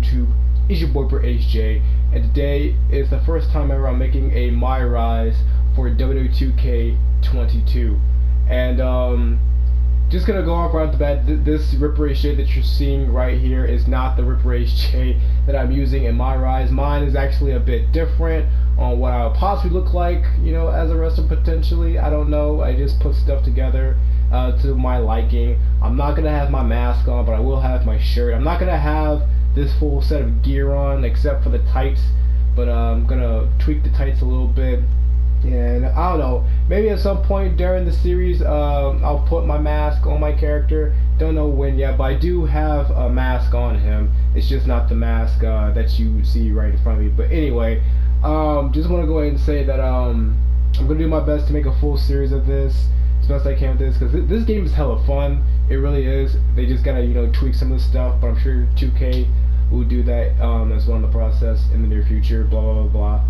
YouTube? It's your boy HJ, and today is the first time ever I'm making a My Rise for WWE2K22. And just gonna go off right off the bat, this Ripper HJ that you're seeing right here is not the Ripper HJ that I'm using in My Rise. Mine is actually a bit different on what I would possibly look like, you know, as a wrestler potentially. I don't know. I just put stuff together to my liking. I'm not gonna have my mask on, but I will have my shirt. I'm not gonna have this full set of gear on except for the tights, but I'm gonna tweak the tights a little bit. And I don't know, maybe at some point during the series I'll put my mask on my character. Don't know when yet, but I do have a mask on him. It's just not the mask that you see right in front of me. But anyway, just want to go ahead and say that I'm gonna do my best to make a full series of this as best I can with this, because this game is hella fun. It really is. They just gotta, you know, tweak some of the stuff, but I'm sure 2K will do that as well in the process in the near future. Blah blah blah blah.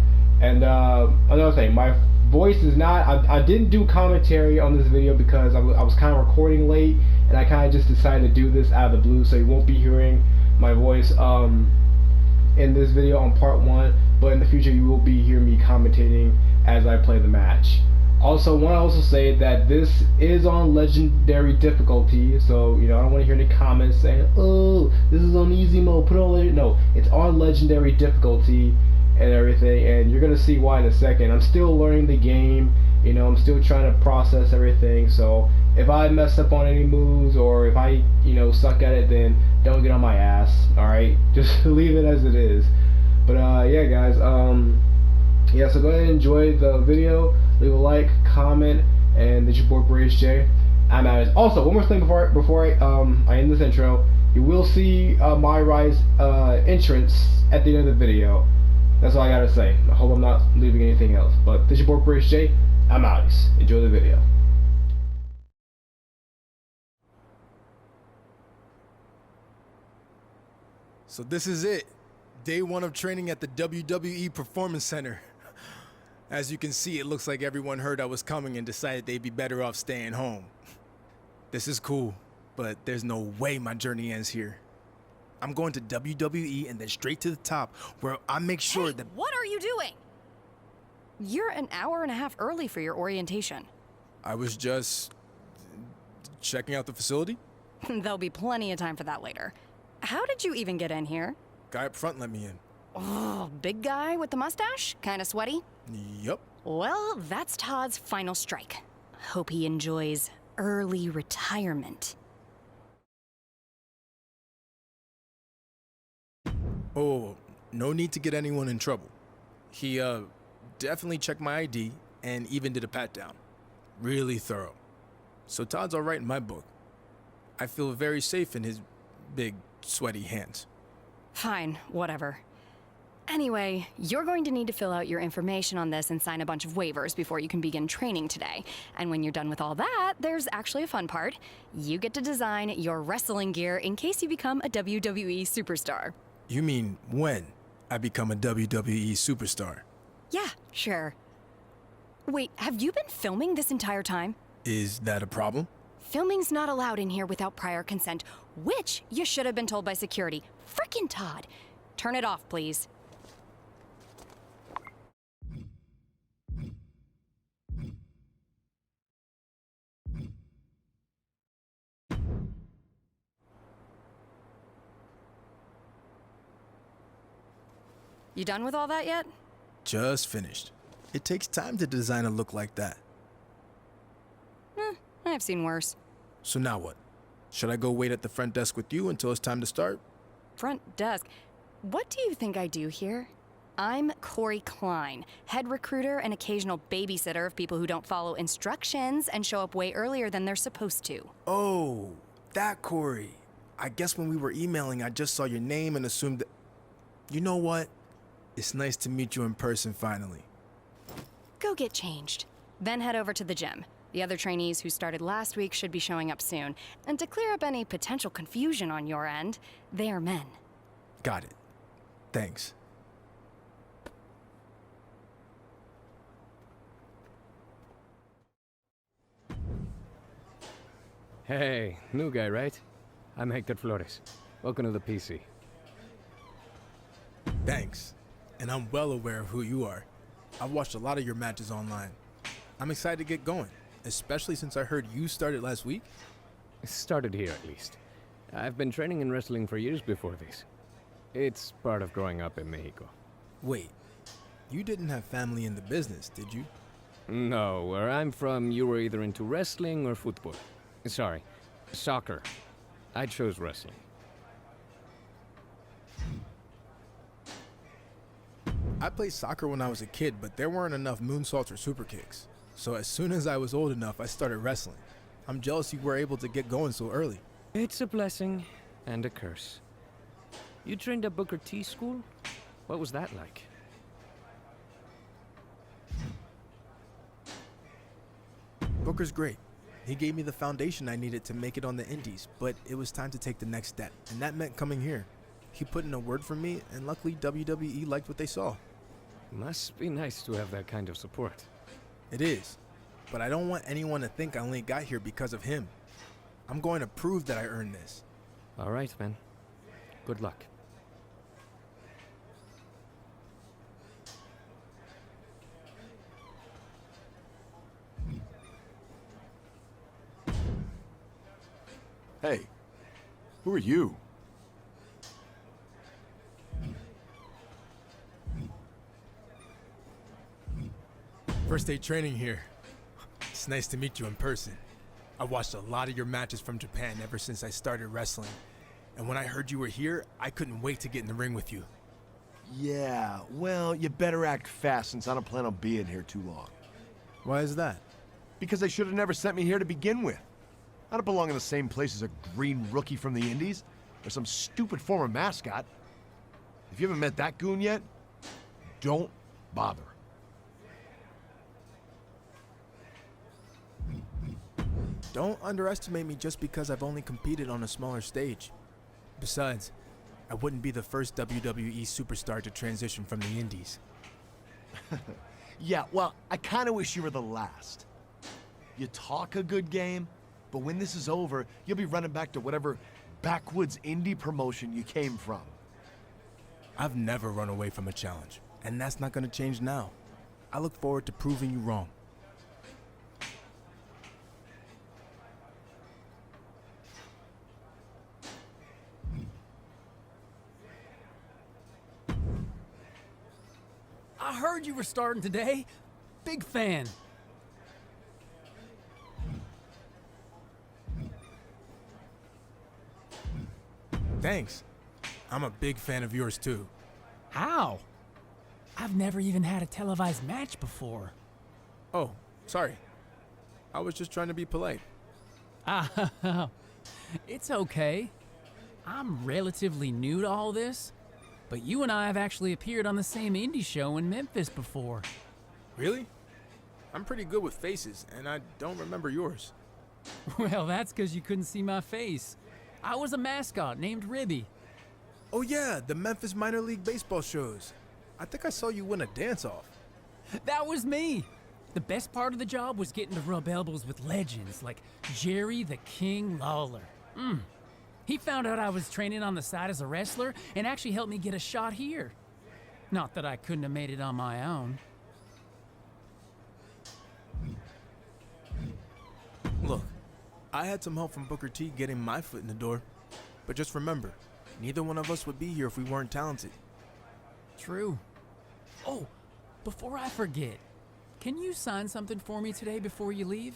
And another thing, my voice is not, I didn't do commentary on this video because I was kind of recording late, and I kind of just decided to do this out of the blue, so you won't be hearing my voice in this video on part 1, but in the future you will be hearing me commentating as I play the match. Also, want to also say that this is on legendary difficulty, so you know I don't want to hear any comments saying, "Oh, this is on easy mode, put it on legendary." No, it's on legendary difficulty and everything, and you're gonna see why in a second. I'm still learning the game, you know, I'm still trying to process everything, so if I mess up on any moves or if I, you know, suck at it, then don't get on my ass, alright? Just leave it as it is. But yeah guys, yeah, so go ahead and enjoy the video, leave a like, comment, and this is your boy HJ. I'm out. Also, one more thing before I end this intro, you will see My Rise entrance at the end of the video. That's all I gotta say. I hope I'm not leaving anything else. But this is your boy HJ. I'm out. Enjoy the video. So this is it. Day 1 of training at the WWE Performance Center. As you can see, it looks like everyone heard I was coming and decided they'd be better off staying home. This is cool, but there's no way my journey ends here. I'm going to WWE and then straight to the top, where I make sure that— What are you doing? You're an hour and a half early for your orientation. I was just checking out the facility. There'll be plenty of time for that later. How did you even get in here? Guy up front let me in. Oh, big guy with the mustache? Kinda sweaty? Yup. Well, that's Todd's final strike. Hope he enjoys early retirement. Oh, no need to get anyone in trouble. He, definitely checked my ID and even did a pat-down. Really thorough. So Todd's all right in my book. I feel very safe in his big, sweaty hands. Fine, whatever. Anyway, you're going to need to fill out your information on this and sign a bunch of waivers before you can begin training today. And when you're done with all that, there's actually a fun part. You get to design your wrestling gear in case you become a WWE superstar. You mean when I become a WWE superstar? Yeah, sure. Wait, have you been filming this entire time? Is that a problem? Filming's not allowed in here without prior consent, which you should have been told by security. Frickin' Todd. Turn it off, please. You done with all that yet? Just finished. It takes time to design a look like that. I've seen worse. So now what? Should I go wait at the front desk with you until it's time to start? Front desk. What do you think I do here? I'm Corey Klein, head recruiter and occasional babysitter of people who don't follow instructions and show up way earlier than they're supposed to. Oh, that Corey. I guess when we were emailing, I just saw your name and assumed that— You know what? It's nice to meet you in person finally. Go get changed. Then head over to the gym. The other trainees who started last week should be showing up soon. And to clear up any potential confusion on your end, they are men. Got it. Thanks. Hey, new guy, right? I'm Hector Flores. Welcome to the PC. Thanks. And I'm well aware of who you are. I've watched a lot of your matches online. I'm excited to get going, especially since I heard you started last week. Started here, at least. I've been training in wrestling for years before this. It's part of growing up in Mexico. Wait, you didn't have family in the business, did you? No, where I'm from, you were either into wrestling or football. Sorry, soccer. I chose wrestling. I played soccer when I was a kid, but there weren't enough moonsaults or super kicks. So as soon as I was old enough, I started wrestling. I'm jealous you were able to get going so early. It's a blessing and a curse. You trained at Booker T school? What was that like? Booker's great. He gave me the foundation I needed to make it on the indies, but it was time to take the next step, and that meant coming here. He put in a word for me, and luckily WWE liked what they saw. Must be nice to have that kind of support. It is, but I don't want anyone to think I only got here because of him. I'm going to prove that I earned this. All right, man. Good luck. Hey, who are you? First day training here. It's nice to meet you in person. I watched a lot of your matches from Japan ever since I started wrestling. And when I heard you were here, I couldn't wait to get in the ring with you. Yeah, well, you better act fast since I don't plan on being here too long. Why is that? Because they should have never sent me here to begin with. I don't belong in the same place as a green rookie from the Indies, or some stupid former mascot. If you haven't met that goon yet, don't bother. Don't underestimate me just because I've only competed on a smaller stage. Besides, I wouldn't be the first WWE superstar to transition from the Indies. Yeah, well, I kind of wish you were the last. You talk a good game, but when this is over, you'll be running back to whatever backwoods indie promotion you came from. I've never run away from a challenge, and that's not going to change now. I look forward to proving you wrong. I heard you were starting today. Big fan. Thanks. I'm a big fan of yours too. How? I've never even had a televised match before. Oh, sorry. I was just trying to be polite. Ah, it's okay. I'm relatively new to all this, but you and I have actually appeared on the same indie show in Memphis before. Really? I'm pretty good with faces, and I don't remember yours. Well, that's because you couldn't see my face. I was a mascot named Ribby. Oh yeah, the Memphis minor league baseball shows. I think I saw you win a dance-off. That was me. The best part of the job was getting to rub elbows with legends like Jerry the King Lawler. He found out I was training on the side as a wrestler and actually helped me get a shot here. Not that I couldn't have made it on my own. Look, I had some help from Booker T getting my foot in the door. But just remember, neither one of us would be here if we weren't talented. True. Oh, before I forget, can you sign something for me today before you leave?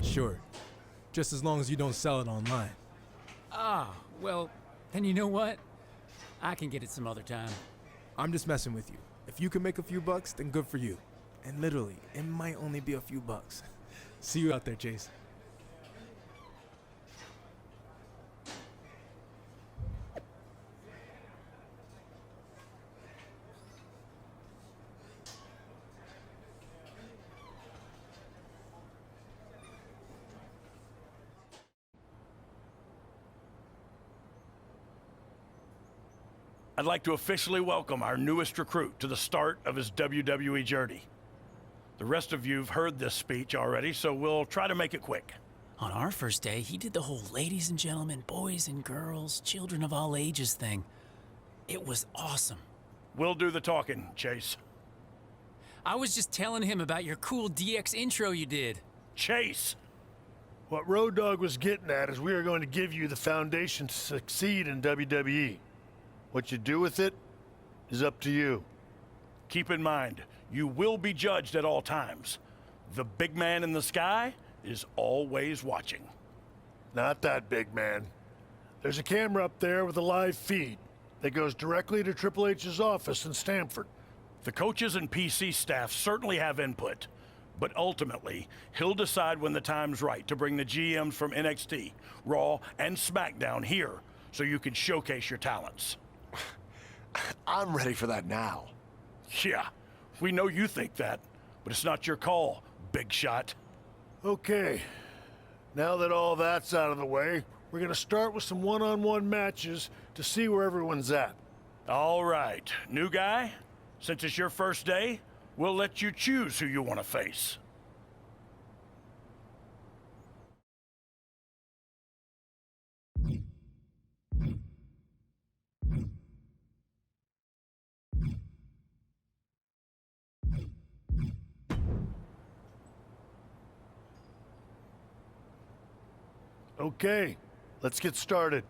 Sure. Just as long as you don't sell it online. Ah, well, then you know what? I can get it some other time. I'm just messing with you. If you can make a few bucks, then good for you. And literally, it might only be a few bucks. See you out there, Chase. I'd like to officially welcome our newest recruit to the start of his WWE journey. The rest of you've heard this speech already, so we'll try to make it quick. On our first day, he did the whole ladies and gentlemen, boys and girls, children of all ages thing. It was awesome. We'll do the talking, Chase. I was just telling him about your cool DX intro you did. Chase! What Road Dogg was getting at is we are going to give you the foundation to succeed in WWE. What you do with it is up to you. Keep in mind, you will be judged at all times. The big man in the sky is always watching. Not that big man. There's a camera up there with a live feed that goes directly to Triple H's office in Stamford. The coaches and PC staff certainly have input, but ultimately, he'll decide when the time's right to bring the GMs from NXT, Raw, and SmackDown here so you can showcase your talents. I'm ready for that now. Yeah, we know you think that, but it's not your call, big shot. Okay, now that all that's out of the way, we're gonna start with some one-on-one matches to see where everyone's at. All right, new guy, since it's your first day, we'll let you choose who you want to face. Okay, let's get started.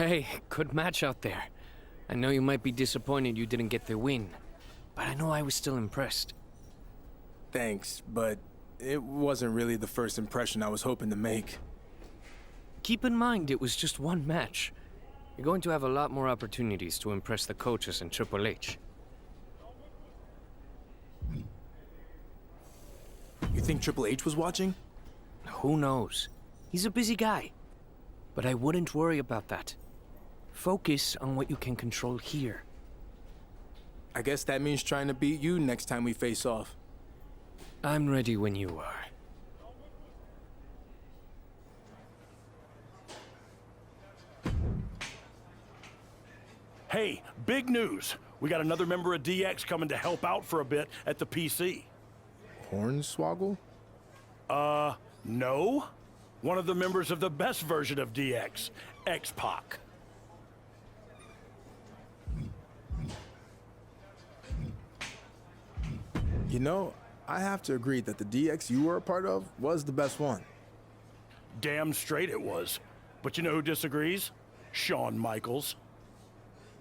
Hey, good match out there. I know you might be disappointed you didn't get the win, but I know I was still impressed. Thanks, but it wasn't really the first impression I was hoping to make. Keep in mind it was just one match. You're going to have a lot more opportunities to impress the coaches and Triple H. You think Triple H was watching? Who knows? He's a busy guy. But I wouldn't worry about that. Focus on what you can control here. I guess that means trying to beat you next time we face off. I'm ready when you are. Hey, big news. We got another member of DX coming to help out for a bit at the PC. Hornswoggle? No. One of the members of the best version of DX, X-Pac. You know, I have to agree that the DX you were a part of was the best one. Damn straight it was. But you know who disagrees? Shawn Michaels.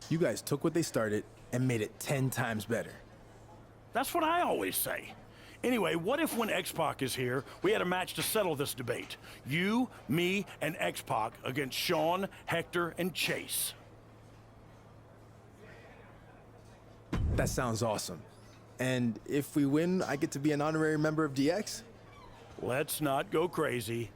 You guys took what they started and made it 10 times better. That's what I always say. Anyway, what if when X-Pac is here, we had a match to settle this debate? You, me, and X-Pac against Shawn, Hector, and Chase. That sounds awesome. And if we win, I get to be an honorary member of DX? Let's not go crazy.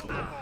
Break!